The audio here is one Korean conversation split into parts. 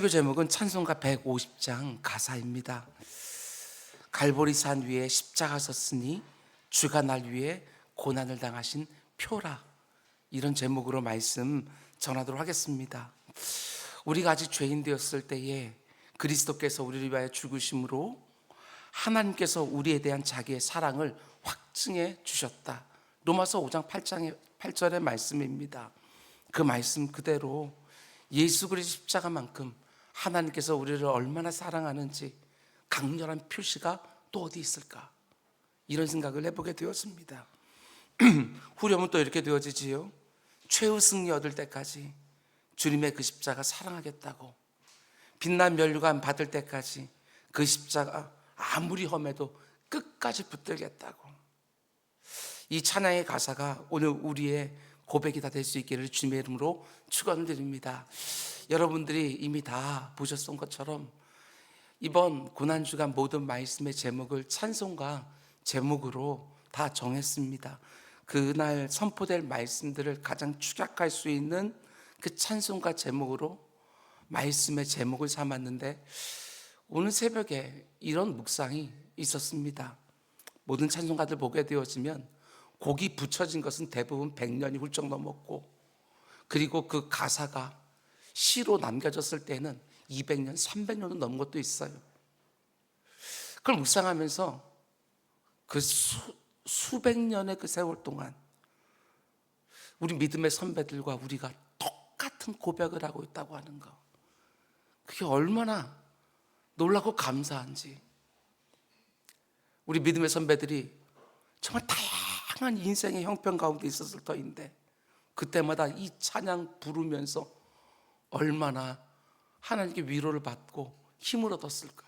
그 제목은 찬송가 150장 가사입니다. 갈보리산 위에 십자가 섰으니 주가 날 위해 고난을 당하신 표라. 이런 제목으로 말씀 전하도록 하겠습니다. 우리가 아직 죄인 되었을 때에 그리스도께서 우리를 위하여 죽으심으로 하나님께서 우리에 대한 자기의 사랑을 확증해 주셨다. 로마서 5장 8절의 말씀입니다. 그 말씀 그대로 예수 그리스도 십자가만큼 하나님께서 우리를 얼마나 사랑하는지 강렬한 표시가 또 어디 있을까? 이런 생각을 해보게 되었습니다. 후렴은 또 이렇게 되어지지요. 최후 승리 얻을 때까지 주님의 그 십자가 사랑하겠다고, 빛난 면류관 받을 때까지 그 십자가 아무리 험해도 끝까지 붙들겠다고. 이 찬양의 가사가 오늘 우리의 고백이 다 될 수 있기를 주님의 이름으로 축원을 드립니다. 여러분들이 이미 다 보셨던 것처럼 이번 고난주간 모든 말씀의 제목을 찬송가 제목으로 다 정했습니다. 그날 선포될 말씀들을 가장 축약할 수 있는 그 찬송가 제목으로 말씀의 제목을 삼았는데, 오늘 새벽에 이런 묵상이 있었습니다. 모든 찬송가들 보게 되어지면 곡이 붙여진 것은 대부분 100년이 훌쩍 넘었고, 그리고 그 가사가 시로 남겨졌을 때는 200년, 300년도 넘은 것도 있어요. 그걸 묵상하면서 그 수백 년의 그 세월 동안 우리 믿음의 선배들과 우리가 똑같은 고백을 하고 있다고 하는 거, 그게 얼마나 놀라고 감사한지. 우리 믿음의 선배들이 정말 다양한 인생의 형편 가운데 있었을 터인데 그때마다 이 찬양 부르면서 얼마나 하나님께 위로를 받고 힘을 얻었을까.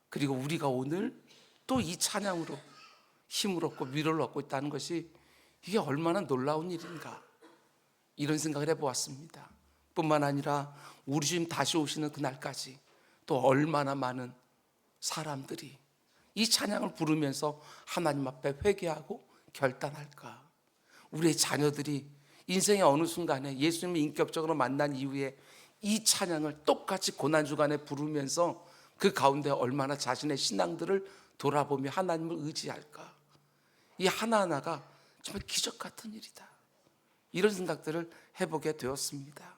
그리고 우리가 오늘 또 이 찬양으로 힘을 얻고 위로를 얻고 있다는 것이 이게 얼마나 놀라운 일인가, 이런 생각을 해보았습니다. 뿐만 아니라 우리 주님 다시 오시는 그날까지 또 얼마나 많은 사람들이 이 찬양을 부르면서 하나님 앞에 회개하고 결단할까. 우리의 자녀들이 인생의 어느 순간에 예수님을 인격적으로 만난 이후에 이 찬양을 똑같이 고난주간에 부르면서 그 가운데 얼마나 자신의 신앙들을 돌아보며 하나님을 의지할까. 이 하나하나가 정말 기적 같은 일이다, 이런 생각들을 해보게 되었습니다.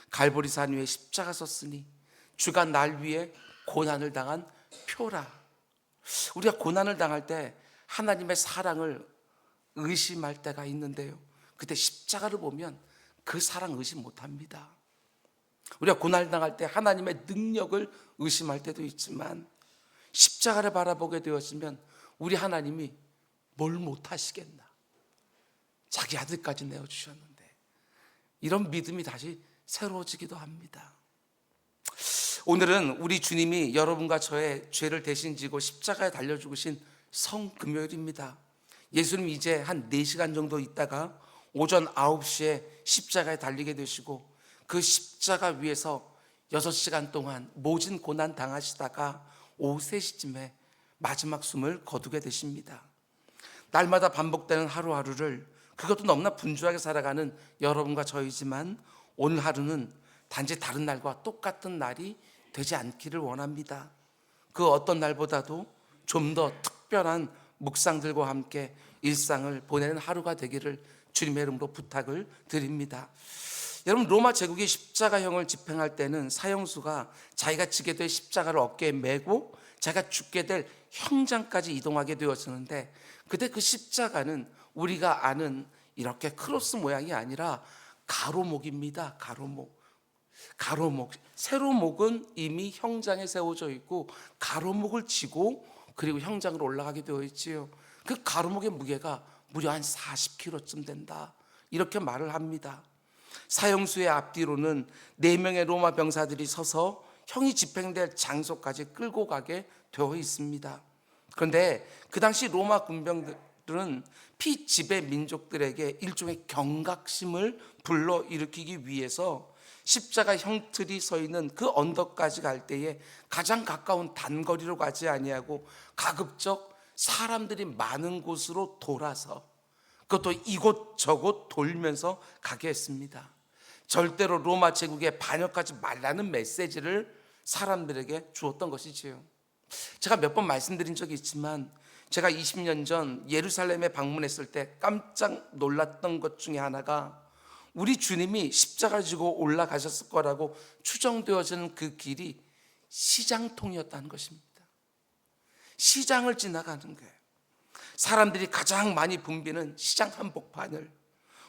갈보리산 위에 십자가 섰으니 주가 날 위해 고난을 당한 표라. 우리가 고난을 당할 때 하나님의 사랑을 의심할 때가 있는데요, 그때 십자가를 보면 그 사랑 의심 못합니다. 우리가 고난을 당할 때 하나님의 능력을 의심할 때도 있지만 십자가를 바라보게 되었으면 우리 하나님이 뭘 못하시겠나, 자기 아들까지 내어주셨는데, 이런 믿음이 다시 새로워지기도 합니다. 오늘은 우리 주님이 여러분과 저의 죄를 대신 지고 십자가에 달려 죽으신 성금요일입니다. 예수님 이제 한 4시간 정도 있다가 오전 9시에 십자가에 달리게 되시고 그 십자가 위에서 6시간 동안 모진 고난 당하시다가 오후 3시쯤에 마지막 숨을 거두게 되십니다. 날마다 반복되는 하루하루를, 그것도 너무나 분주하게 살아가는 여러분과 저이지만 오늘 하루는 단지 다른 날과 똑같은 날이 되지 않기를 원합니다. 그 어떤 날보다도 좀 더 특별한 묵상들과 함께 일상을 보내는 하루가 되기를 주님의 이름으로 부탁을 드립니다. 여러분, 로마 제국이 십자가형을 집행할 때는 사형수가 자기가 지게 될 십자가를 어깨에 메고 자기가 죽게 될 형장까지 이동하게 되었었는데, 그때 그 십자가는 우리가 아는 이렇게 크로스 모양이 아니라 가로목입니다. 가로목. 세로목은 이미 형장에 세워져 있고 가로목을 지고 그리고 형장으로 올라가게 되어 있지요. 그 가로목의 무게가 무려 한 40kg쯤 된다, 이렇게 말을 합니다. 사형수의 앞뒤로는 4명의 로마 병사들이 서서 형이 집행될 장소까지 끌고 가게 되어 있습니다. 그런데 그 당시 로마 군병들은 피지배 민족들에게 일종의 경각심을 불러일으키기 위해서 십자가 형틀이 서 있는 그 언덕까지 갈 때에 가장 가까운 단거리로 가지 아니하고 가급적 사람들이 많은 곳으로 돌아서, 그것도 이곳저곳 돌면서 가게 했습니다. 절대로 로마 제국에 반역하지 말라는 메시지를 사람들에게 주었던 것이지요. 제가 몇 번 말씀드린 적이 있지만 제가 20년 전 예루살렘에 방문했을 때 깜짝 놀랐던 것 중에 하나가 우리 주님이 십자가를 지고 올라가셨을 거라고 추정되어지는 그 길이 시장통이었다는 것입니다. 시장을 지나가는 거예요. 사람들이 가장 많이 붐비는 시장 한복판을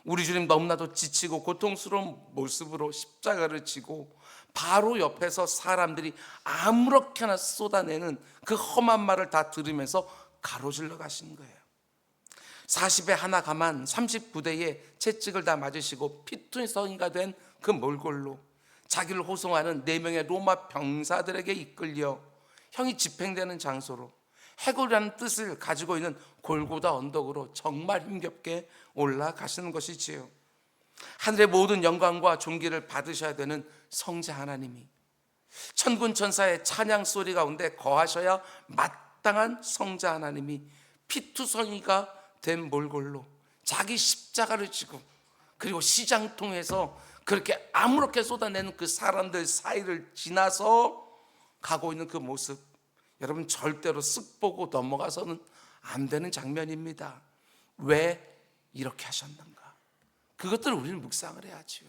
우리 주님 너무나도 지치고 고통스러운 모습으로 십자가를 지고 바로 옆에서 사람들이 아무렇게나 쏟아내는 그 험한 말을 다 들으면서 가로질러 가시는 거예요. 40에 하나 가만 39대의 채찍을 다 맞으시고 피투성이가 된 그 몰골로 자기를 호송하는 4명의 로마 병사들에게 이끌려 형이 집행되는 장소로 해골이라는 뜻을 가지고 있는 골고다 언덕으로 정말 힘겹게 올라가시는 것이지요. 하늘의 모든 영광과 존귀를 받으셔야 되는 성자 하나님이 천군 천사의 찬양 소리 가운데 거하셔야 마땅한 성자 하나님이 피투성이가 된 몰골로 자기 십자가를 지고 그리고 시장통에서 그렇게 아무렇게 쏟아내는 그 사람들 사이를 지나서 가고 있는 그 모습, 여러분 절대로 쓱 보고 넘어가서는 안 되는 장면입니다. 왜 이렇게 하셨는가? 그것들을 우리는 묵상을 해야지요.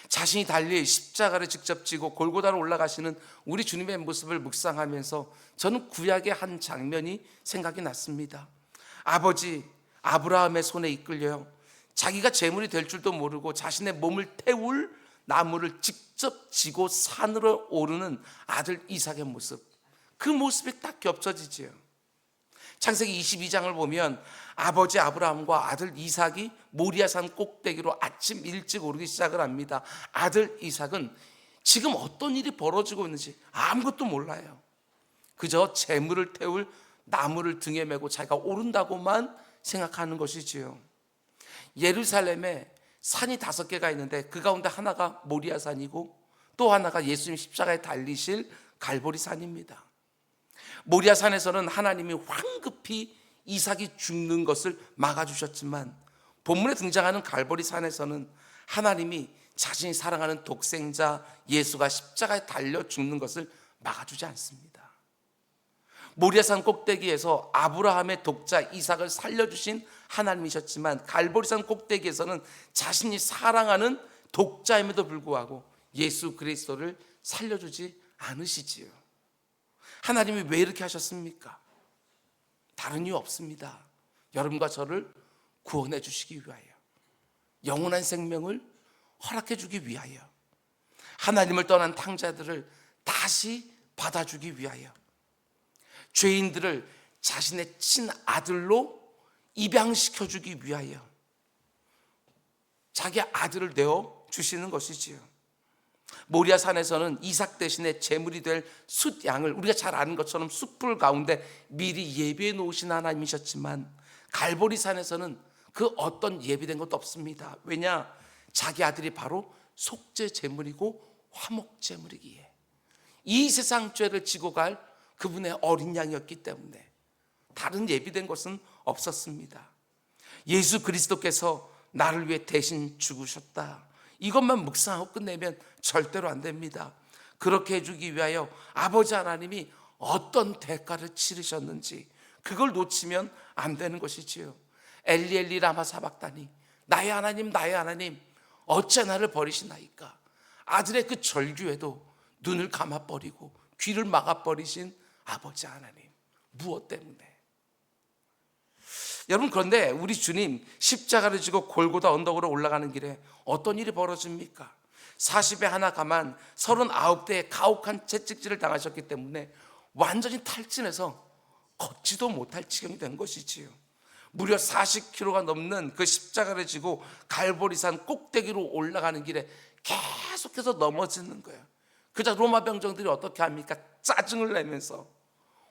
자신이 달리 십자가를 직접 지고 골고다로 올라가시는 우리 주님의 모습을 묵상하면서 저는 구약의 한 장면이 생각이 났습니다. 아버지 아브라함의 손에 이끌려요 자기가 제물이 될 줄도 모르고 자신의 몸을 태울 나무를 직접 지고 산으로 오르는 아들 이삭의 모습, 그 모습이 딱 겹쳐지지요. 창세기 22장을 보면 아버지 아브라함과 아들 이삭이 모리아산 꼭대기로 아침 일찍 오르기 시작을 합니다. 아들 이삭은 지금 어떤 일이 벌어지고 있는지 아무것도 몰라요. 그저 제물을 태울 나무를 등에 메고 자기가 오른다고만 생각하는 것이지요. 예루살렘에 산이 5개가 있는데 그 가운데 하나가 모리아산이고 또 하나가 예수님 십자가에 달리실 갈보리산입니다. 모리아산에서는 하나님이 황급히 이삭이 죽는 것을 막아주셨지만 본문에 등장하는 갈보리산에서는 하나님이 자신이 사랑하는 독생자 예수가 십자가에 달려 죽는 것을 막아주지 않습니다. 모리아산 꼭대기에서 아브라함의 독자 이삭을 살려주신 하나님이셨지만 갈보리산 꼭대기에서는 자신이 사랑하는 독자임에도 불구하고 예수 그리스도를 살려주지 않으시지요. 하나님이 왜 이렇게 하셨습니까? 다른 이유 없습니다. 여러분과 저를 구원해 주시기 위하여, 영원한 생명을 허락해 주기 위하여, 하나님을 떠난 탕자들을 다시 받아주기 위하여, 죄인들을 자신의 친아들로 입양시켜 주기 위하여 자기 아들을 내어 주시는 것이지요. 모리아산에서는 이삭 대신에 제물이 될 숫양을 우리가 잘 아는 것처럼 숯불 가운데 미리 예비해 놓으신 하나님이셨지만 갈보리산에서는 그 어떤 예비된 것도 없습니다. 왜냐? 자기 아들이 바로 속죄 제물이고 화목 제물이기에 이 세상 죄를 지고 갈 그분의 어린 양이었기 때문에 다른 예비된 것은 없었습니다. 예수 그리스도께서 나를 위해 대신 죽으셨다, 이것만 묵상하고 끝내면 절대로 안 됩니다. 그렇게 해주기 위하여 아버지 하나님이 어떤 대가를 치르셨는지 그걸 놓치면 안 되는 것이지요. 엘리 엘리 라마 사박다니, 나의 하나님 나의 하나님 어찌 나를 버리시나이까. 아들의 그 절규에도 눈을 감아버리고 귀를 막아버리신 아버지 하나님, 무엇 때문에? 여러분, 그런데 우리 주님 십자가를 지고 골고다 언덕으로 올라가는 길에 어떤 일이 벌어집니까? 40에 하나 가만 39대의 가혹한 채찍질을 당하셨기 때문에 완전히 탈진해서 걷지도 못할 지경이 된 것이지요. 무려 40km가 넘는 그 십자가를 지고 갈보리산 꼭대기로 올라가는 길에 계속해서 넘어지는 거예요. 그자 로마 병정들이 어떻게 합니까? 짜증을 내면서,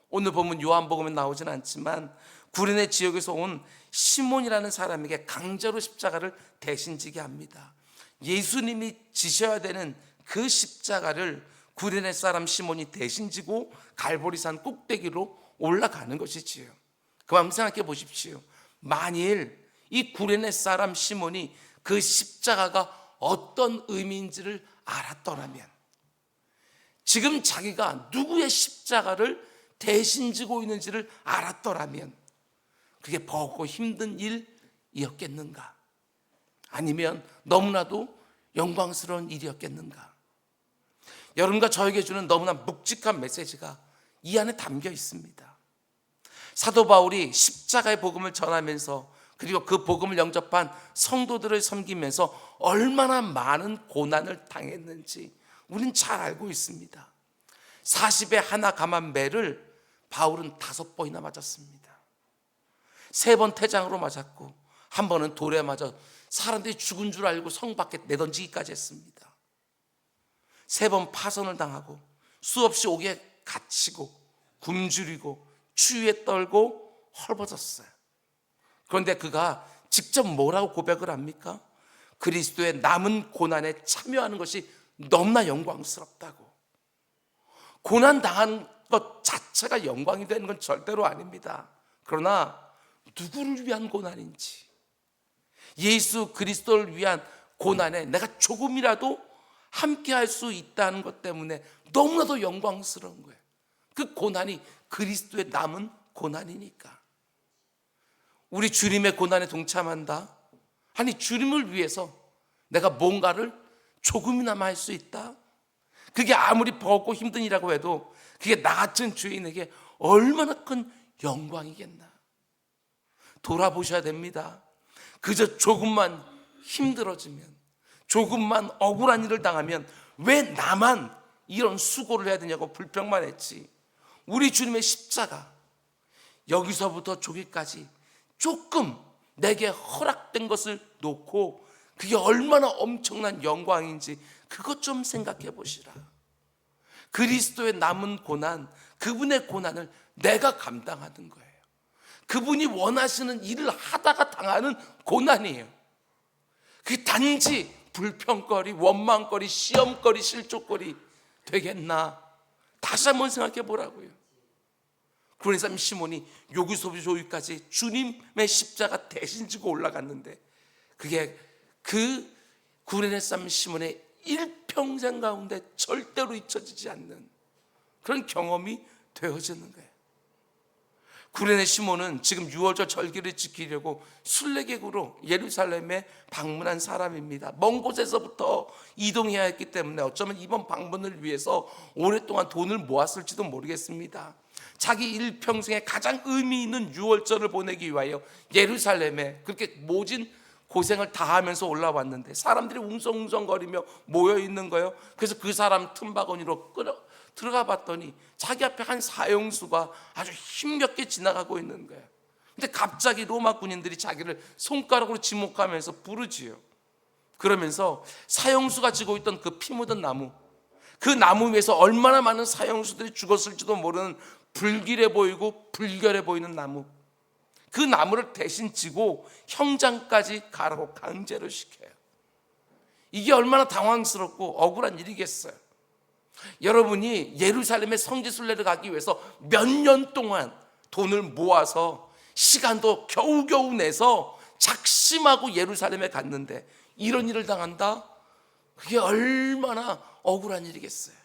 오늘 보면 요한복음에 나오진 않지만 구레네 지역에서 온 시몬이라는 사람에게 강제로 십자가를 대신 지게 합니다. 예수님이 지셔야 되는 그 십자가를 구레네 사람 시몬이 대신 지고 갈보리산 꼭대기로 올라가는 것이지요. 그만 생각해 보십시오. 만일 이 구레네 사람 시몬이 그 십자가가 어떤 의미인지를 알았더라면, 지금 자기가 누구의 십자가를 대신 지고 있는지를 알았더라면 그게 버겁고 힘든 일이었겠는가? 아니면 너무나도 영광스러운 일이었겠는가? 여러분과 저에게 주는 너무나 묵직한 메시지가 이 안에 담겨 있습니다. 사도 바울이 십자가의 복음을 전하면서, 그리고 그 복음을 영접한 성도들을 섬기면서 얼마나 많은 고난을 당했는지 우린 잘 알고 있습니다. 40에 하나 감한 매를 바울은 5번이나 맞았습니다. 3번 태장으로 맞았고, 한 번은 돌에 맞아 사람들이 죽은 줄 알고 성 밖에 내던지기까지 했습니다. 3번 파선을 당하고 수없이 옥에 갇히고 굶주리고 추위에 떨고 헐벗었어요. 그런데 그가 직접 뭐라고 고백을 합니까? 그리스도의 남은 고난에 참여하는 것이 너무나 영광스럽다고. 고난 당하는 것 자체가 영광이 되는 건 절대로 아닙니다. 그러나 누구를 위한 고난인지, 예수 그리스도를 위한 고난에 내가 조금이라도 함께 할 수 있다는 것 때문에 너무나도 영광스러운 거예요. 그 고난이 그리스도의 남은 고난이니까. 우리 주님의 고난에 동참한다? 아니, 주님을 위해서 내가 뭔가를 조금이나마 할 수 있다? 그게 아무리 버겁고 힘든 일이라고 해도 그게 나 같은 죄인에게 얼마나 큰 영광이겠나. 돌아보셔야 됩니다. 그저 조금만 힘들어지면, 조금만 억울한 일을 당하면 왜 나만 이런 수고를 해야 되냐고 불평만 했지, 우리 주님의 십자가, 여기서부터 저기까지 조금 내게 허락된 것을 놓고 그게 얼마나 엄청난 영광인지 그것 좀 생각해 보시라. 그리스도의 남은 고난, 그분의 고난을 내가 감당하는 거예요. 그분이 원하시는 일을 하다가 당하는 고난이에요. 그게 단지 불평거리, 원망거리, 시험거리, 실족거리 되겠나? 다시 한번 생각해 보라고요. 구레네 사람 시몬이 요기소비소유까지 주님의 십자가 대신 지고 올라갔는데, 그게 그 구레네 사람 시몬의 일평생 가운데 절대로 잊혀지지 않는 그런 경험이 되어지는 거예요. 구레네 시몬은 지금 유월절 절기를 지키려고 순례객으로 예루살렘에 방문한 사람입니다. 먼 곳에서부터 이동해야 했기 때문에 어쩌면 이번 방문을 위해서 오랫동안 돈을 모았을지도 모르겠습니다. 자기 일평생에 가장 의미 있는 유월절을 보내기 위하여 예루살렘에 그렇게 모진 고생을 다하면서 올라왔는데 사람들이 웅성웅성거리며 모여있는 거예요. 그래서 그 사람 틈바구니로 들어가 봤더니 자기 앞에 한 사형수가 아주 힘겹게 지나가고 있는 거예요. 근데 갑자기 로마 군인들이 자기를 손가락으로 지목하면서 부르지요. 그러면서 사형수가 지고 있던 그 피 묻은 나무, 그 나무 위에서 얼마나 많은 사형수들이 죽었을지도 모르는 불길해 보이고 불결해 보이는 나무, 그 나무를 대신 지고 형장까지 가라고 강제로 시켜요. 이게 얼마나 당황스럽고 억울한 일이겠어요. 여러분이 예루살렘의 성지순례를 가기 위해서 몇 년 동안 돈을 모아서 시간도 겨우겨우 내서 작심하고 예루살렘에 갔는데 이런 일을 당한다? 그게 얼마나 억울한 일이겠어요.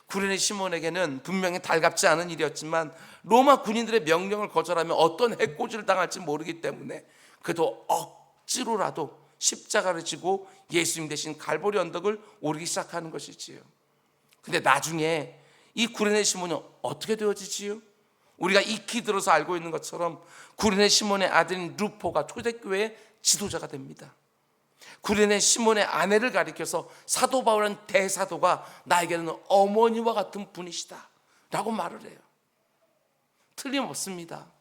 구레네 시몬에게는 분명히 달갑지 않은 일이었지만 로마 군인들의 명령을 거절하면 어떤 해코지를 당할지 모르기 때문에 그래도 억지로라도 십자가를 지고 예수님 대신 갈보리 언덕을 오르기 시작하는 것이지요. 근데 나중에 이 구레네 시몬이 어떻게 되어지지요? 우리가 익히 들어서 알고 있는 것처럼 구레네 시몬의 아들인 루포가 초대교회의 지도자가 됩니다. 구레네 시몬의 아내를 가리켜서 사도 바울은 대사도가 나에게는 어머니와 같은 분이시다 라고 말을 해요. 틀림없습니다.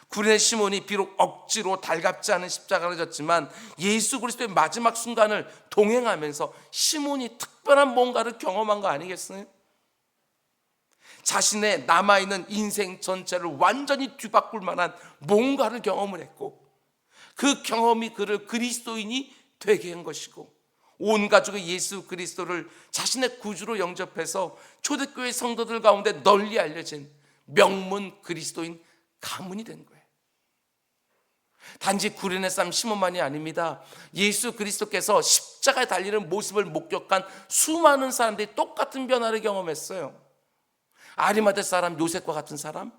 구레네 시몬이 비록 억지로 달갑지 않은 십자가를 졌지만 예수 그리스도의 마지막 순간을 동행하면서 시몬이 특별한 뭔가를 경험한 거 아니겠어요? 자신의 남아있는 인생 전체를 완전히 뒤바꿀 만한 뭔가를 경험을 했고, 그 경험이 그를 그리스도인이 되게 한 것이고, 온 가족의 예수 그리스도를 자신의 구주로 영접해서 초대교회 성도들 가운데 널리 알려진 명문 그리스도인 가문이 된 거예요. 단지 구레네 사람 시몬만이 아닙니다. 예수 그리스도께서 십자가에 달리는 모습을 목격한 수많은 사람들이 똑같은 변화를 경험했어요. 아리마대 사람 요셉과 같은 사람,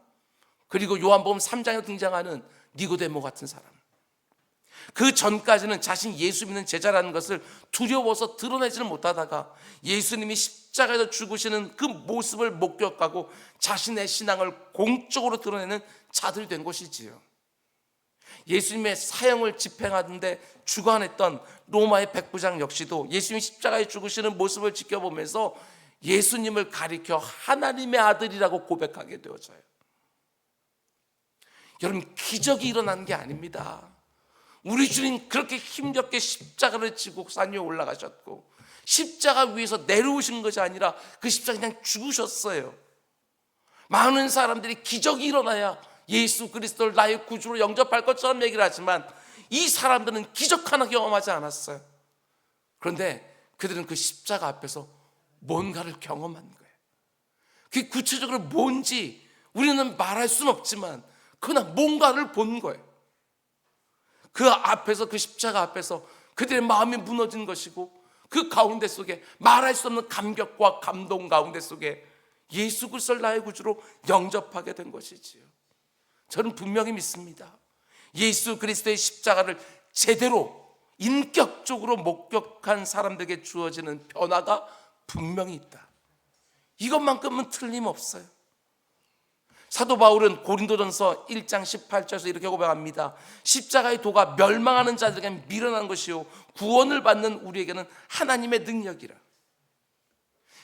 그리고 요한복음 3장에 등장하는 니고데모 같은 사람. 그 전까지는 자신 예수 믿는 제자라는 것을 두려워서 드러내지를 못하다가 예수님이 십자가에서 죽으시는 그 모습을 목격하고 자신의 신앙을 공적으로 드러내는 자들이 된 것이지요. 예수님의 사형을 집행하는데 주관했던 로마의 백부장 역시도 예수님이 십자가에 죽으시는 모습을 지켜보면서 예수님을 가리켜 하나님의 아들이라고 고백하게 되어져요. 여러분, 기적이 일어난 게 아닙니다. 우리 주님 그렇게 힘겹게 십자가를 지고 산 위에 올라가셨고 십자가 위에서 내려오신 것이 아니라 그 십자가 그냥 죽으셨어요. 많은 사람들이 기적이 일어나야 예수 그리스도를 나의 구주로 영접할 것처럼 얘기를 하지만 이 사람들은 기적 하나 경험하지 않았어요. 그런데 그들은 그 십자가 앞에서 뭔가를 경험한 거예요. 그게 구체적으로 뭔지 우리는 말할 수는 없지만 그러나 뭔가를 본 거예요. 그 앞에서, 그 십자가 앞에서 그들의 마음이 무너진 것이고 그 가운데 속에 말할 수 없는 감격과 감동 가운데 속에 예수 그리스도를 나의 구주로 영접하게 된 것이지요. 저는 분명히 믿습니다. 예수 그리스도의 십자가를 제대로 인격적으로 목격한 사람들에게 주어지는 변화가 분명히 있다. 이것만큼은 틀림없어요. 사도 바울은 고린도전서 1장 18절에서 이렇게 고백합니다. 십자가의 도가 멸망하는 자들에게는 미련한 것이요 구원을 받는 우리에게는 하나님의 능력이라.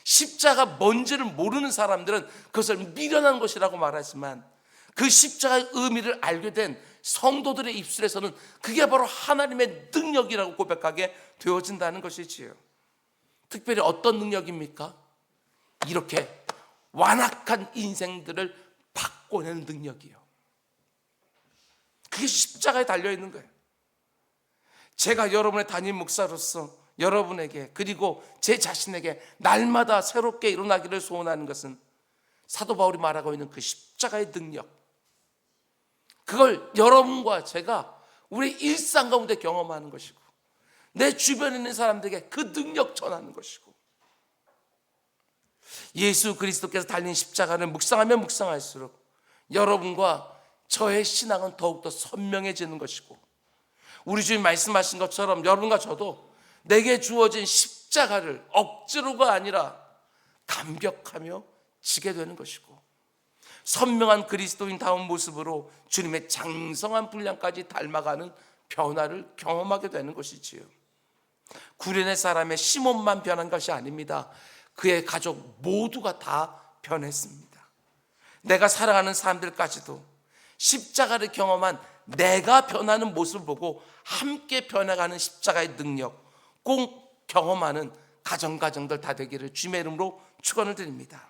십자가 뭔지를 모르는 사람들은 그것을 미련한 것이라고 말하지만 그 십자가의 의미를 알게 된 성도들의 입술에서는 그게 바로 하나님의 능력이라고 고백하게 되어진다는 것이지요. 특별히 어떤 능력입니까? 이렇게 완악한 인생들을 바꿔내는 능력이요. 그게 십자가에 달려있는 거예요. 제가 여러분의 담임 목사로서 여러분에게 그리고 제 자신에게 날마다 새롭게 일어나기를 소원하는 것은 사도 바울이 말하고 있는 그 십자가의 능력, 그걸 여러분과 제가 우리 일상 가운데 경험하는 것이고 내 주변에 있는 사람들에게 그 능력 전하는 것이고, 예수 그리스도께서 달린 십자가를 묵상하면 묵상할수록 여러분과 저의 신앙은 더욱더 선명해지는 것이고, 우리 주님 말씀하신 것처럼 여러분과 저도 내게 주어진 십자가를 억지로가 아니라 감격하며 지게 되는 것이고, 선명한 그리스도인다운 모습으로 주님의 장성한 분량까지 닮아가는 변화를 경험하게 되는 것이지요. 구레네 사람의 시몬만 변한 것이 아닙니다. 그의 가족 모두가 다 변했습니다. 내가 사랑하는 사람들까지도 십자가를 경험한 내가 변하는 모습을 보고 함께 변해가는 십자가의 능력 꼭 경험하는 가정들 다 되기를 주님의 이름으로 축원을 드립니다.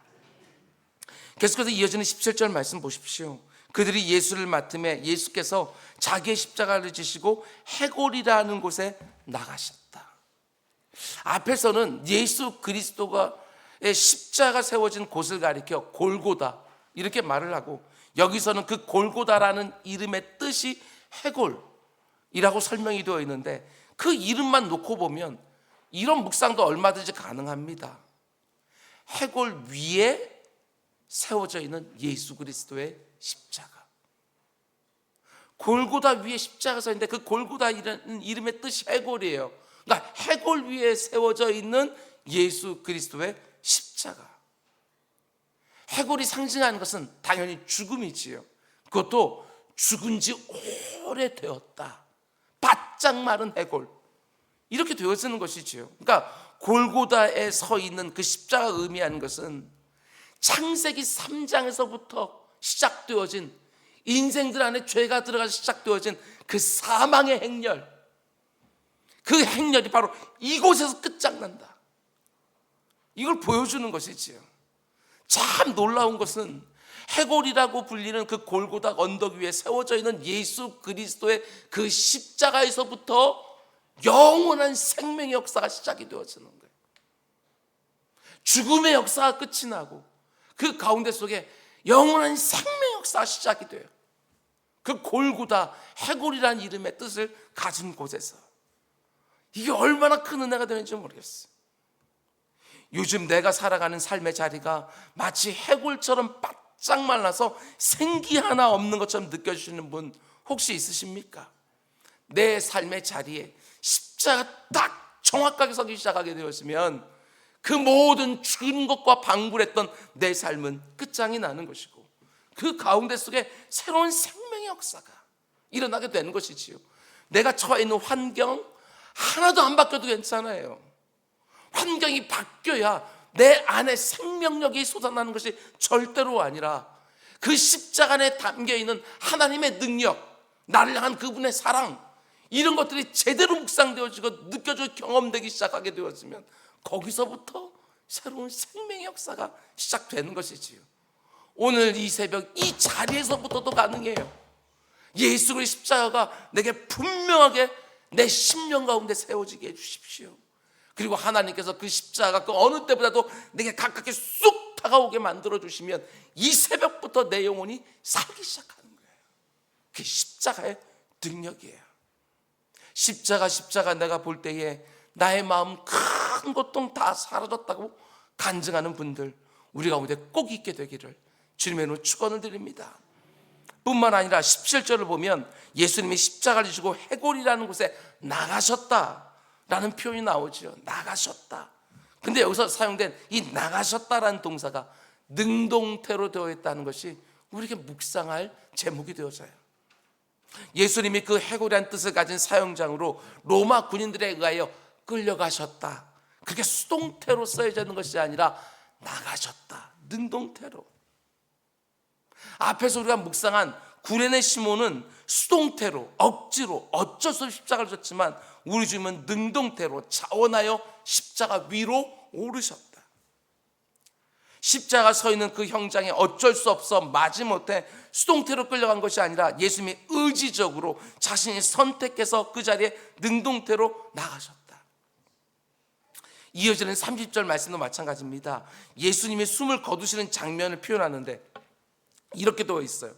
계속해서 이어지는 17절 말씀 보십시오. 그들이 예수를 맡음에 예수께서 자기의 십자가를 지시고 해골이라는 곳에 나가셨다. 앞에서는 예수 그리스도가 십자가 세워진 곳을 가리켜 골고다 이렇게 말을 하고, 여기서는 그 골고다라는 이름의 뜻이 해골이라고 설명이 되어 있는데 그 이름만 놓고 보면 이런 묵상도 얼마든지 가능합니다. 해골 위에 세워져 있는 예수 그리스도의 십자가, 골고다 위에 십자가 서 있는데 그 골고다라는 이름의 뜻이 해골이에요. 그러니까 해골 위에 세워져 있는 예수 그리스도의 십자가. 해골이 상징하는 것은 당연히 죽음이지요. 그것도 죽은 지 오래되었다, 바짝 마른 해골, 이렇게 되어지는 것이지요. 그러니까 골고다에 서 있는 그 십자가가 의미하는 것은 창세기 3장에서부터 시작되어진, 인생들 안에 죄가 들어가서 시작되어진 그 사망의 행렬, 그 행렬이 바로 이곳에서 끝장난다, 이걸 보여주는 것이지요. 참 놀라운 것은 해골이라고 불리는 그 골고다 언덕 위에 세워져 있는 예수 그리스도의 그 십자가에서부터 영원한 생명의 역사가 시작이 되어지는 거예요. 죽음의 역사가 끝이 나고 그 가운데 속에 영원한 생명의 역사가 시작이 돼요. 그 골고다 해골이라는 이름의 뜻을 가진 곳에서 이게 얼마나 큰 은혜가 되는지 모르겠어요. 요즘 내가 살아가는 삶의 자리가 마치 해골처럼 바짝 말라서 생기 하나 없는 것처럼 느껴지시는 분 혹시 있으십니까? 내 삶의 자리에 십자가 딱 정확하게 서기 시작하게 되었으면 그 모든 죽은 것과 방불했던 내 삶은 끝장이 나는 것이고 그 가운데 속에 새로운 생명의 역사가 일어나게 되는 것이지요. 내가 처해 있는 환경 하나도 안 바뀌어도 괜찮아요. 환경이 바뀌어야 내 안에 생명력이 솟아나는 것이 절대로 아니라 그 십자가 안에 담겨있는 하나님의 능력, 나를 향한 그분의 사랑, 이런 것들이 제대로 묵상되어지고 느껴지고 경험되기 시작하게 되었으면 거기서부터 새로운 생명의 역사가 시작되는 것이지요. 오늘 이 새벽 이 자리에서부터도 가능해요. 예수 그리스도의 십자가가 내게 분명하게 내 심령 가운데 세워지게 해주십시오. 그리고 하나님께서 그 십자가가 그 어느 때보다도 내게 가깝게 쑥 다가오게 만들어주시면 이 새벽부터 내 영혼이 살기 시작하는 거예요. 그게 십자가의 능력이에요. 십자가 내가 볼 때에 나의 마음 큰 고통 다 사라졌다고 간증하는 분들 우리 가운데 꼭 있게 되기를 주님의 이름으로 축원을 드립니다. 뿐만 아니라 17절을 보면 예수님이 십자가를 지시고 해골이라는 곳에 나가셨다라는 표현이 나오죠. 나가셨다. 근데 여기서 사용된 이 나가셨다라는 동사가 능동태로 되어 있다는 것이 우리에게 묵상할 제목이 되어져요. 예수님이 그 해골이라는 뜻을 가진 사용장으로 로마 군인들에 의하여 끌려가셨다. 그렇게 수동태로 써져 있는 것이 아니라 나가셨다. 능동태로. 앞에서 우리가 묵상한 구레네 시몬은 수동태로 억지로 어쩔 수 없이 십자가를 졌지만 우리 주님은 능동태로 자원하여 십자가 위로 오르셨다. 십자가 서 있는 그 형장에 어쩔 수 없어 마지못해 수동태로 끌려간 것이 아니라 예수님이 의지적으로 자신이 선택해서 그 자리에 능동태로 나가셨다. 이어지는 30절 말씀도 마찬가지입니다. 예수님이 숨을 거두시는 장면을 표현하는데 이렇게 되어 있어요.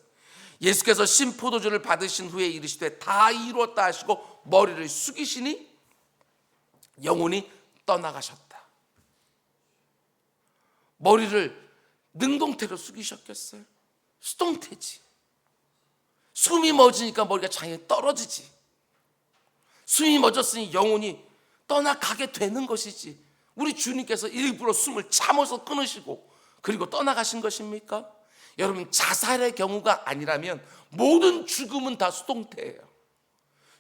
예수께서 신포도주를 받으신 후에 이르시되 다 이루었다 하시고 머리를 숙이시니 영혼이 떠나가셨다. 머리를 능동태로 숙이셨겠어요? 수동태지. 숨이 멎으니까 머리가 장에 떨어지지. 숨이 멎었으니 영혼이 떠나가게 되는 것이지. 우리 주님께서 일부러 숨을 참아서 끊으시고 그리고 떠나가신 것입니까? 여러분, 자살의 경우가 아니라면 모든 죽음은 다 수동태예요.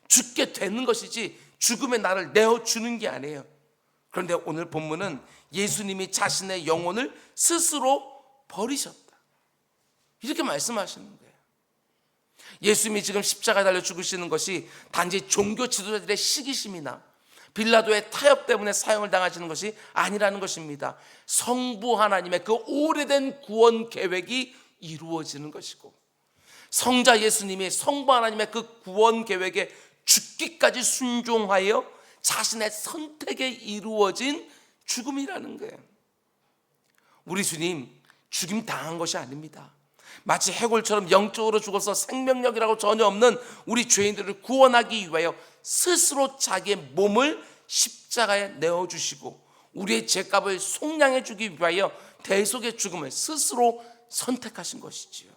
죽게 되는 것이지 죽음의 나를 내어주는 게 아니에요. 그런데 오늘 본문은 예수님이 자신의 영혼을 스스로 버리셨다, 이렇게 말씀하시는 거예요. 예수님이 지금 십자가에 달려 죽으시는 것이 단지 종교 지도자들의 시기심이나 빌라도의 타협 때문에 사형을 당하시는 것이 아니라는 것입니다. 성부 하나님의 그 오래된 구원 계획이 이루어지는 것이고 성자 예수님이 성부 하나님의 그 구원 계획에 죽기까지 순종하여 자신의 선택에 이루어진 죽음이라는 거예요. 우리 주님 죽임 당한 것이 아닙니다. 마치 해골처럼 영적으로 죽어서 생명력이라고 전혀 없는 우리 죄인들을 구원하기 위하여 스스로 자기의 몸을 십자가에 내어주시고 우리의 죄값을 속량해 주기 위하여 대속의 죽음을 스스로 선택하신 것이지요.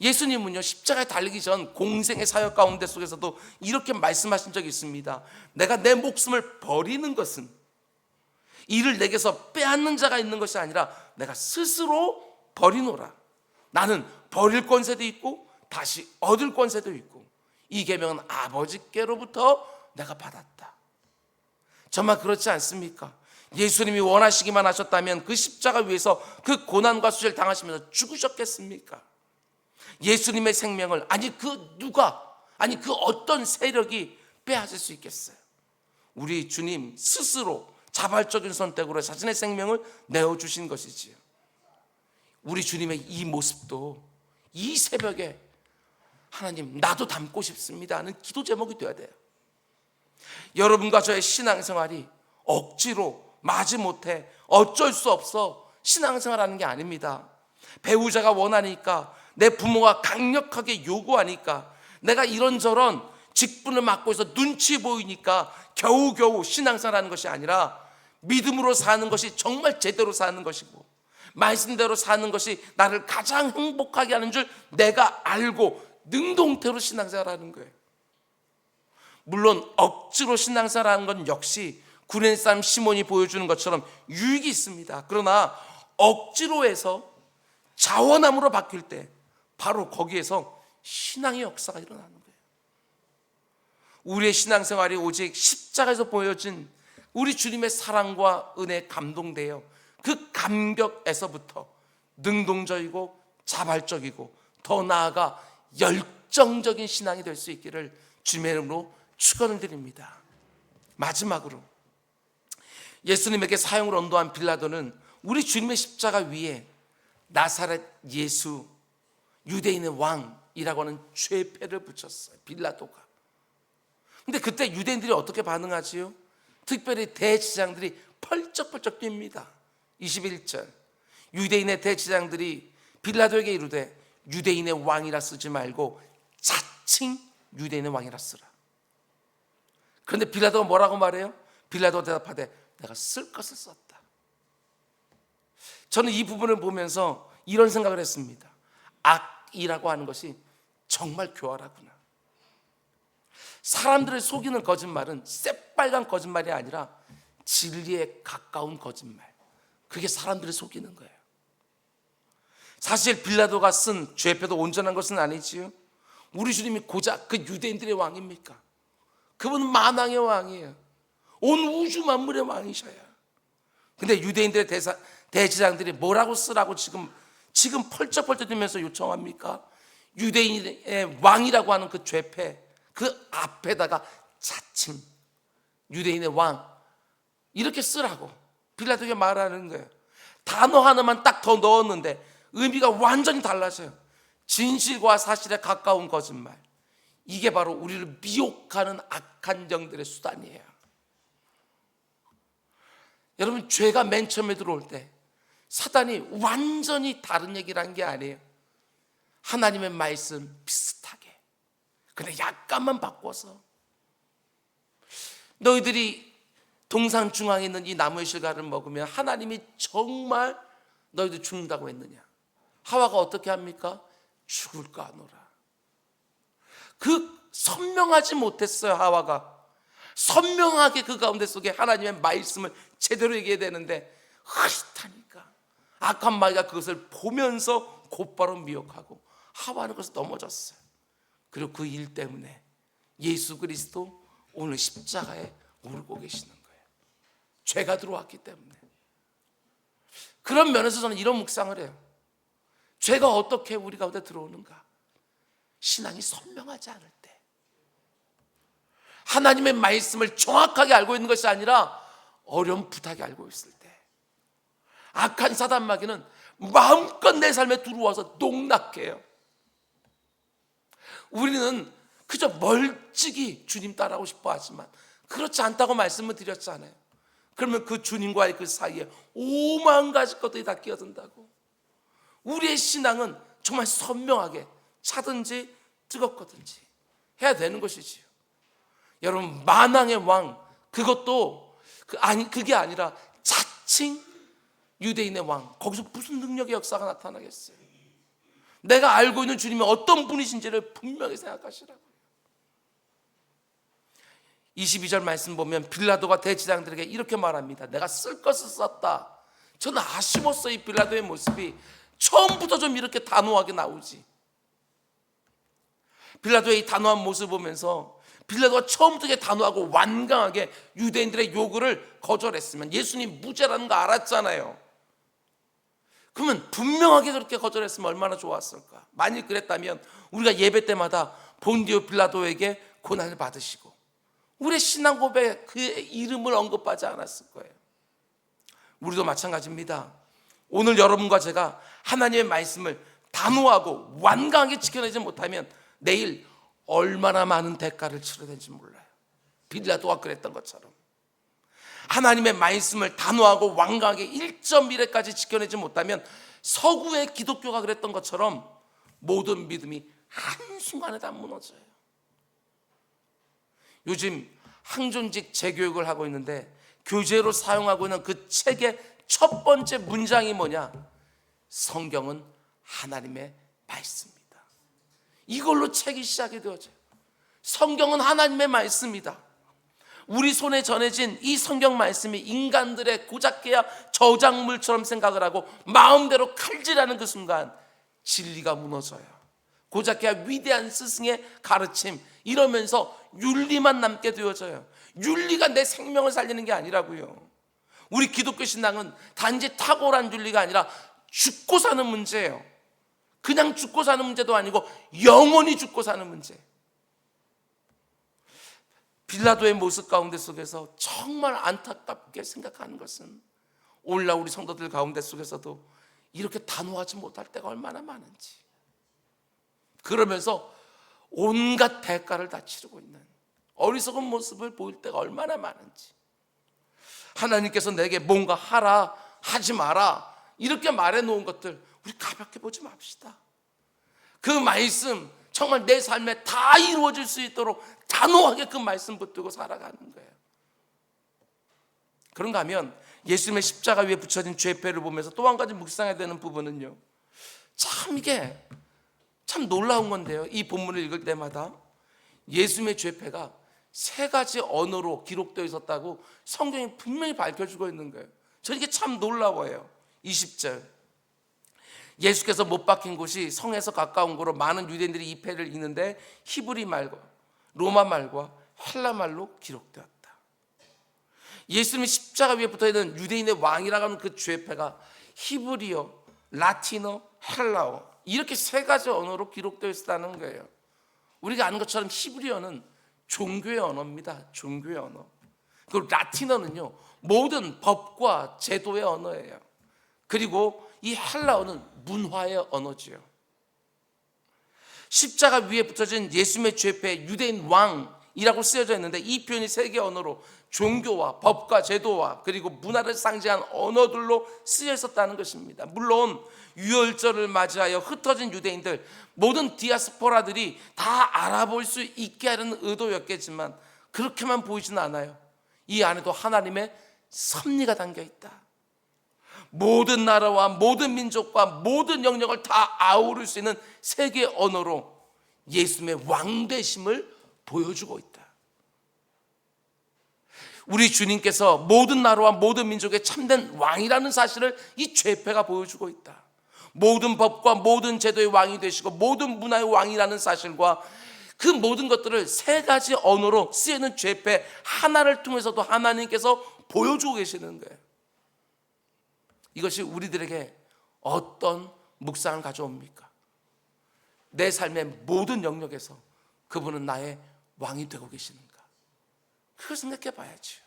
예수님은요, 십자가에 달리기 전 공생의 사역 가운데 속에서도 이렇게 말씀하신 적이 있습니다. 내가 내 목숨을 버리는 것은 이를 내게서 빼앗는 자가 있는 것이 아니라 내가 스스로 버리노라. 나는 버릴 권세도 있고 다시 얻을 권세도 있고 이 계명은 아버지께로부터 내가 받았다. 정말 그렇지 않습니까? 예수님이 원하시기만 하셨다면 그 십자가 위에서 그 고난과 수치를 당하시면서 죽으셨겠습니까? 예수님의 생명을 그 어떤 세력이 빼앗을 수 있겠어요? 우리 주님 스스로 자발적인 선택으로 자신의 생명을 내어주신 것이지요. 우리 주님의 이 모습도 이 새벽에 하나님 나도 닮고 싶습니다 하는 기도 제목이 되어야 돼요. 여러분과 저의 신앙생활이 억지로 마지못해 어쩔 수 없어 신앙생활하는 게 아닙니다. 배우자가 원하니까 내 부모가 강력하게 요구하니까, 내가 이런저런 직분을 맡고 있어 눈치 보이니까 겨우겨우 신앙생활하는 것이 아니라 믿음으로 사는 것이 정말 제대로 사는 것이고, 말씀대로 사는 것이 나를 가장 행복하게 하는 줄 내가 알고 능동태로 신앙생활하는 거예요. 물론 억지로 신앙생활하는 건 역시 구레네 사람 시몬이 보여주는 것처럼 유익이 있습니다. 그러나 억지로 해서 자원함으로 바뀔 때 바로 거기에서 신앙의 역사가 일어나는 거예요. 우리의 신앙생활이 오직 십자가에서 보여진 우리 주님의 사랑과 은혜에 감동되어 그 감격에서부터 능동적이고 자발적이고 더 나아가 열정적인 신앙이 될 수 있기를 주님의 이름으로 축원을 드립니다. 마지막으로 예수님에게 사형을 언도한 빌라도는 우리 주님의 십자가 위에 나사렛 예수 유대인의 왕이라고 하는 죄패를 붙였어요, 빌라도가. 근데 그때 유대인들이 어떻게 반응하지요? 특별히 대제사장들이 펄쩍펄쩍 뜁니다. 21절, 유대인의 대제사장들이 빌라도에게 이르되 유대인의 왕이라 쓰지 말고 자칭 유대인의 왕이라 쓰라. 그런데 빌라도가 뭐라고 말해요? 빌라도가 대답하되 내가 쓸 것을 썼다. 저는 이 부분을 보면서 이런 생각을 했습니다. 악이라고 하는 것이 정말 교활하구나. 사람들을 속이는 거짓말은 새빨간 거짓말이 아니라 진리에 가까운 거짓말, 그게 사람들을 속이는 거예요. 사실 빌라도가 쓴 죄패도 온전한 것은 아니지요. 우리 주님이 고작 그 유대인들의 왕입니까? 그분은 만왕의 왕이에요. 온 우주 만물의 왕이셔야. 근데 유대인들의 대제사장들이 뭐라고 쓰라고 지금 펄쩍펄쩍 뛰면서 요청합니까? 유대인의 왕이라고 하는 그 죄패, 그 앞에다가 자칭 유대인의 왕 이렇게 쓰라고 빌라도에게 말하는 거예요. 단어 하나만 딱 더 넣었는데 의미가 완전히 달라져요. 진실과 사실에 가까운 거짓말, 이게 바로 우리를 미혹하는 악한 영들의 수단이에요. 여러분, 죄가 맨 처음에 들어올 때 사단이 완전히 다른 얘기를 한 게 아니에요. 하나님의 말씀 비슷하게, 근데 약간만 바꿔서, 너희들이 동산 중앙에 있는 이 나무의 실과를 먹으면 하나님이 정말 너희들 죽는다고 했느냐? 하와가 어떻게 합니까? 죽을까 하노라. 그 선명하지 못했어요. 하와가 선명하게 그 가운데 속에 하나님의 말씀을 제대로 얘기해야 되는데 흐릿하니까 악한 마귀가 그것을 보면서 곧바로 미혹하고 하와는 그것을 넘어졌어요. 그리고 그 일 때문에 예수 그리스도 오늘 십자가에 오르고 계시는 거예요. 죄가 들어왔기 때문에. 그런 면에서 저는 이런 묵상을 해요. 죄가 어떻게 우리 가운데 들어오는가? 신앙이 선명하지 않을 때, 하나님의 말씀을 정확하게 알고 있는 것이 아니라 어렴풋하게 알고 있을 때, 악한 사단 마귀는 마음껏 내 삶에 들어와서 농락해요. 우리는 그저 멀찍이 주님 따라하고 싶어 하지만 그렇지 않다고 말씀을 드렸잖아요. 그러면 그 주님과의 그 사이에 5만 가지 것들이 다 끼어든다고. 우리의 신앙은 정말 선명하게 차든지 뜨겁거든지 해야 되는 것이지요. 여러분, 만왕의 왕, 그것도 그게 아니라 자칭 유대인의 왕, 거기서 무슨 능력의 역사가 나타나겠어요? 내가 알고 있는 주님이 어떤 분이신지를 분명히 생각하시라고요. 22절 말씀 보면 빌라도가 대제사장들에게 이렇게 말합니다. 내가 쓸 것을 썼다. 저는 아쉬웠어요. 이 빌라도의 모습이 처음부터 좀 이렇게 단호하게 나오지. 빌라도의 이 단호한 모습을 보면서 빌라도가 처음부터 이렇게 단호하고 완강하게 유대인들의 요구를 거절했으면 예수님 무죄라는 거 알았잖아요. 그러면 분명하게 그렇게 거절했으면 얼마나 좋았을까. 만일 그랬다면 우리가 예배 때마다 본디오 빌라도에게 고난을 받으시고 우리의 신앙 고백에 그의 이름을 언급하지 않았을 거예요. 우리도 마찬가지입니다. 오늘 여러분과 제가 하나님의 말씀을 단호하고 완강하게 지켜내지 못하면 내일 얼마나 많은 대가를 치러야 되는지 몰라요. 빌라도가 그랬던 것처럼 하나님의 말씀을 단호하고 완강하게 1.1회까지 지켜내지 못하면 서구의 기독교가 그랬던 것처럼 모든 믿음이 한순간에 다 무너져요. 요즘 항존직 재교육을 하고 있는데 교재로 사용하고 있는 그 책의 첫 번째 문장이 뭐냐? 성경은 하나님의 말씀입니다. 이걸로 책이 시작이 되어져요. 성경은 하나님의 말씀이다. 우리 손에 전해진 이 성경 말씀이 인간들의 고작해야 저작물처럼 생각을 하고 마음대로 칼질하는 그 순간 진리가 무너져요. 고작해야 위대한 스승의 가르침 이러면서 윤리만 남게 되어져요. 윤리가 내 생명을 살리는 게 아니라고요. 우리 기독교 신앙은 단지 탁월한 윤리가 아니라 죽고 사는 문제예요. 그냥 죽고 사는 문제도 아니고 영원히 죽고 사는 문제. 빌라도의 모습 가운데 속에서 정말 안타깝게 생각하는 것은 오늘날 우리 성도들 가운데 속에서도 이렇게 단호하지 못할 때가 얼마나 많은지, 그러면서 온갖 대가를 다 치르고 있는 어리석은 모습을 보일 때가 얼마나 많은지, 하나님께서 내게 뭔가 하라, 하지 마라 이렇게 말해놓은 것들 우리 가볍게 보지 맙시다. 그 말씀 정말 내 삶에 다 이루어질 수 있도록 단호하게 그 말씀 붙들고 살아가는 거예요. 그런가 하면 예수님의 십자가 위에 붙여진 죄패를 보면서 또 한 가지 묵상해야 되는 부분은요, 참 이게 참 놀라운 건데요, 이 본문을 읽을 때마다 예수님의 죄패가 세 가지 언어로 기록되어 있었다고 성경이 분명히 밝혀주고 있는 거예요. 저 이게 참 놀라워요. 20절, 예수께서 못 박힌 곳이 성에서 가까운 곳으로 많은 유대인들이 이 패를 읽는데 히브리 말과 로마 말과 헬라 말로 기록되었다. 예수님이 십자가 위에 붙어있는 유대인의 왕이라고 하는 그 죄패가 히브리어, 라틴어, 헬라어 이렇게 세 가지 언어로 기록되어 있다는 거예요. 우리가 아는 것처럼 히브리어는 종교의 언어입니다. 종교의 언어. 그리고 라틴어는요, 모든 법과 제도의 언어예요. 그리고 이 헬라어는 문화의 언어지요. 십자가 위에 붙여진 예수님의 죄패 유대인 왕이라고 쓰여져 있는데 이 표현이 세계 언어로 종교와 법과 제도와 그리고 문화를 상징한 언어들로 쓰여 있었다는 것입니다. 물론 유월절을 맞이하여 흩어진 유대인들, 모든 디아스포라들이 다 알아볼 수 있게 하려는 의도였겠지만 그렇게만 보이지는 않아요. 이 안에도 하나님의 섭리가 담겨 있다. 모든 나라와 모든 민족과 모든 영역을 다 아우를 수 있는 세계 언어로 예수님의 왕되심을 보여주고 있다. 우리 주님께서 모든 나라와 모든 민족의 참된 왕이라는 사실을 이 죄패가 보여주고 있다. 모든 법과 모든 제도의 왕이 되시고 모든 문화의 왕이라는 사실과 그 모든 것들을 세 가지 언어로 쓰이는 죄패 하나를 통해서도 하나님께서 보여주고 계시는 거예요. 이것이 우리들에게 어떤 묵상을 가져옵니까? 내 삶의 모든 영역에서 그분은 나의 왕이 되고 계시는가? 그걸 생각해 봐야죠.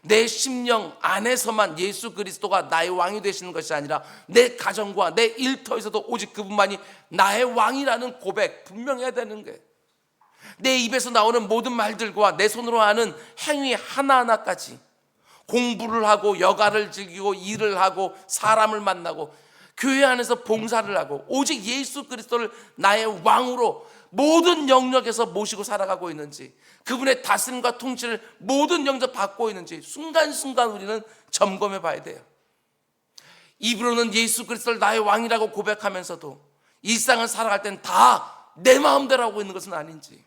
내 심령 안에서만 예수 그리스도가 나의 왕이 되시는 것이 아니라 내 가정과 내 일터에서도 오직 그분만이 나의 왕이라는 고백 분명히 해야 되는 거예요. 내 입에서 나오는 모든 말들과 내 손으로 하는 행위 하나하나까지, 공부를 하고 여가를 즐기고 일을 하고 사람을 만나고 교회 안에서 봉사를 하고 오직 예수 그리스도를 나의 왕으로 모든 영역에서 모시고 살아가고 있는지, 그분의 다스림과 통치를 모든 영역 받고 있는지 순간순간 우리는 점검해 봐야 돼요. 입으로는 예수 그리스도를 나의 왕이라고 고백하면서도 일상을 살아갈 땐 다 내 마음대로 하고 있는 것은 아닌지,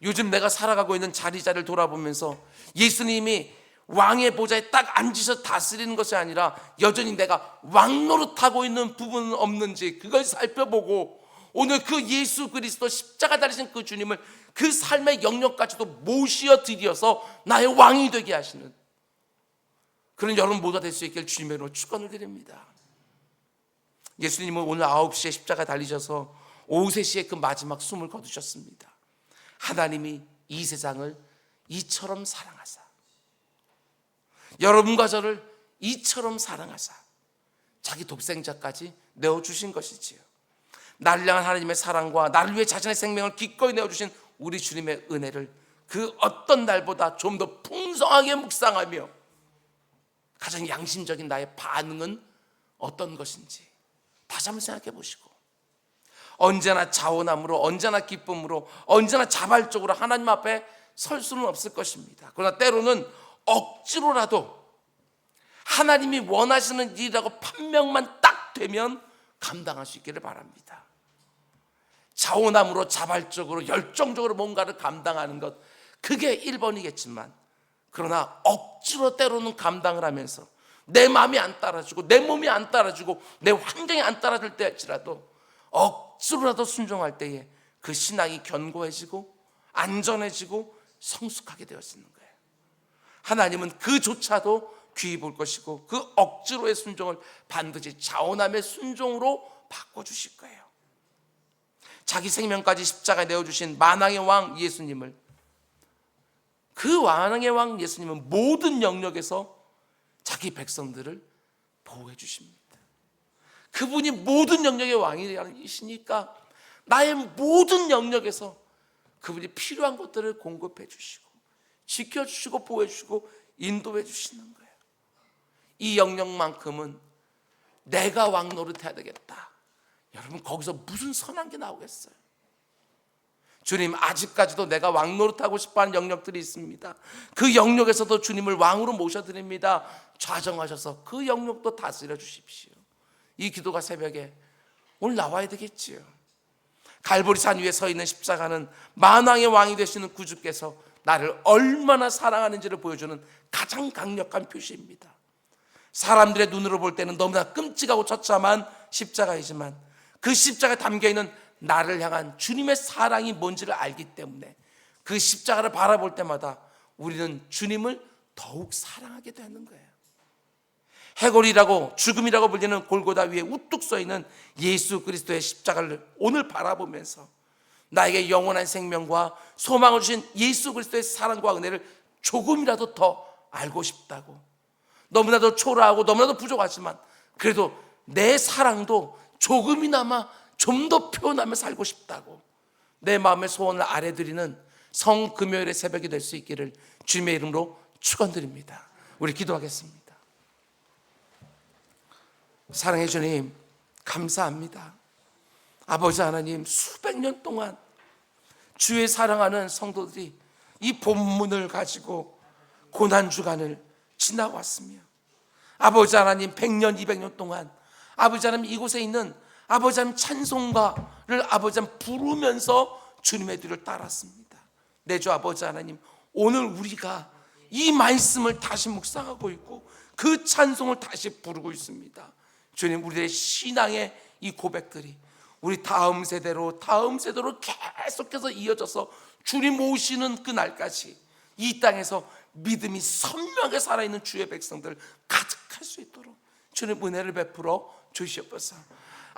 요즘 내가 살아가고 있는 자리자리를 돌아보면서 예수님이 왕의 보좌에 딱 앉으셔서 다스리는 것이 아니라 여전히 내가 왕 노릇하고 있는 부분은 없는지 그걸 살펴보고 오늘 그 예수 그리스도 십자가 달리신 그 주님을 그 삶의 영역까지도 모시어 드려서 나의 왕이 되게 하시는 그런 여러분 모두가 될 수 있길 주님의 이름으로 축원을 드립니다. 예수님은 오늘 9시에 십자가 달리셔서 오후 3시에 그 마지막 숨을 거두셨습니다. 하나님이 이 세상을 이처럼 사랑하사, 여러분과 저를 이처럼 사랑하사 자기 독생자까지 내어주신 것이지요. 나를 향한 하나님의 사랑과 나를 위해 자신의 생명을 기꺼이 내어주신 우리 주님의 은혜를 그 어떤 날보다 좀 더 풍성하게 묵상하며 가장 양심적인 나의 반응은 어떤 것인지 다시 한번 생각해 보시고, 언제나 자원함으로, 언제나 기쁨으로, 언제나 자발적으로 하나님 앞에 설 수는 없을 것입니다. 그러나 때로는 억지로라도 하나님이 원하시는 일이라고 판명만 딱 되면 감당할 수 있기를 바랍니다. 자원함으로, 자발적으로, 열정적으로 뭔가를 감당하는 것, 그게 1번이겠지만, 그러나 억지로 때로는 감당을 하면서 내 마음이 안 따라주고 내 몸이 안 따라주고 내 환경이 안 따라줄 때일지라도 억지로라도 순종할 때에 그 신앙이 견고해지고 안전해지고 성숙하게 되어지는 거예요. 하나님은 그조차도 귀히 볼 것이고 그 억지로의 순종을 반드시 자원함의 순종으로 바꿔주실 거예요. 자기 생명까지 십자가에 내어주신 만왕의 왕 예수님을, 그 만왕의 왕 예수님은 모든 영역에서 자기 백성들을 보호해 주십니다. 그분이 모든 영역의 왕이시니까 나의 모든 영역에서 그분이 필요한 것들을 공급해 주시고 지켜주시고 보호해 주시고 인도해 주시는 거예요. 이 영역만큼은 내가 왕 노릇해야 되겠다. 여러분, 거기서 무슨 선한 게 나오겠어요? 주님, 아직까지도 내가 왕 노릇하고 싶어하는 영역들이 있습니다. 그 영역에서도 주님을 왕으로 모셔드립니다. 좌정하셔서 그 영역도 다스려 주십시오. 이 기도가 새벽에 오늘 나와야 되겠지요. 갈보리산 위에 서 있는 십자가는 만왕의 왕이 되시는 구주께서 나를 얼마나 사랑하는지를 보여주는 가장 강력한 표시입니다. 사람들의 눈으로 볼 때는 너무나 끔찍하고 처참한 십자가이지만 그 십자가에 담겨있는 나를 향한 주님의 사랑이 뭔지를 알기 때문에 그 십자가를 바라볼 때마다 우리는 주님을 더욱 사랑하게 되는 거예요. 해골이라고, 죽음이라고 불리는 골고다 위에 우뚝 서 있는 예수 그리스도의 십자가를 오늘 바라보면서 나에게 영원한 생명과 소망을 주신 예수 그리스도의 사랑과 은혜를 조금이라도 더 알고 싶다고, 너무나도 초라하고 너무나도 부족하지만 그래도 내 사랑도 조금이나마 좀 더 표현하며 살고 싶다고 내 마음의 소원을 아뢰드리는 성금요일의 새벽이 될 수 있기를 주님의 이름으로 축원드립니다. 우리 기도하겠습니다. 사랑해 주님, 감사합니다. 아버지 하나님, 수백 년 동안 주의 사랑하는 성도들이 이 본문을 가지고 고난주간을 지나왔으며 아버지 하나님 100년 200년 동안 아버지 하나님 이곳에 있는 아버지 하나님 찬송가를 아버지 하나님 부르면서 주님의 뒤를 따랐습니다. 내 주 아버지 하나님, 오늘 우리가 이 말씀을 다시 묵상하고 있고 그 찬송을 다시 부르고 있습니다. 주님, 우리의 신앙의 이 고백들이 우리 다음 세대로 계속해서 이어져서 주님 오시는 그날까지 이 땅에서 믿음이 선명하게 살아있는 주의 백성들 가득할 수 있도록 주님 은혜를 베풀어 주시옵소서.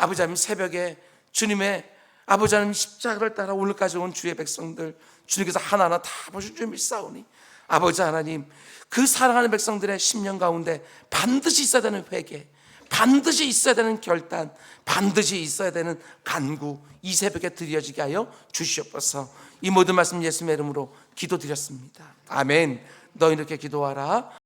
아버지 하나님, 새벽에 주님의 아버지 하나님 십자가를 따라 오늘까지 온 주의 백성들 주님께서 하나하나 다 보실 줄 믿사오니 아버지 하나님, 그 사랑하는 백성들의 심령 가운데 반드시 있어야 되는 회개, 반드시 있어야 되는 결단, 반드시 있어야 되는 간구, 이 새벽에 드려지게 하여 주시옵소서. 이 모든 말씀 예수님의 이름으로 기도드렸습니다. 아멘. 너 이렇게 기도하라.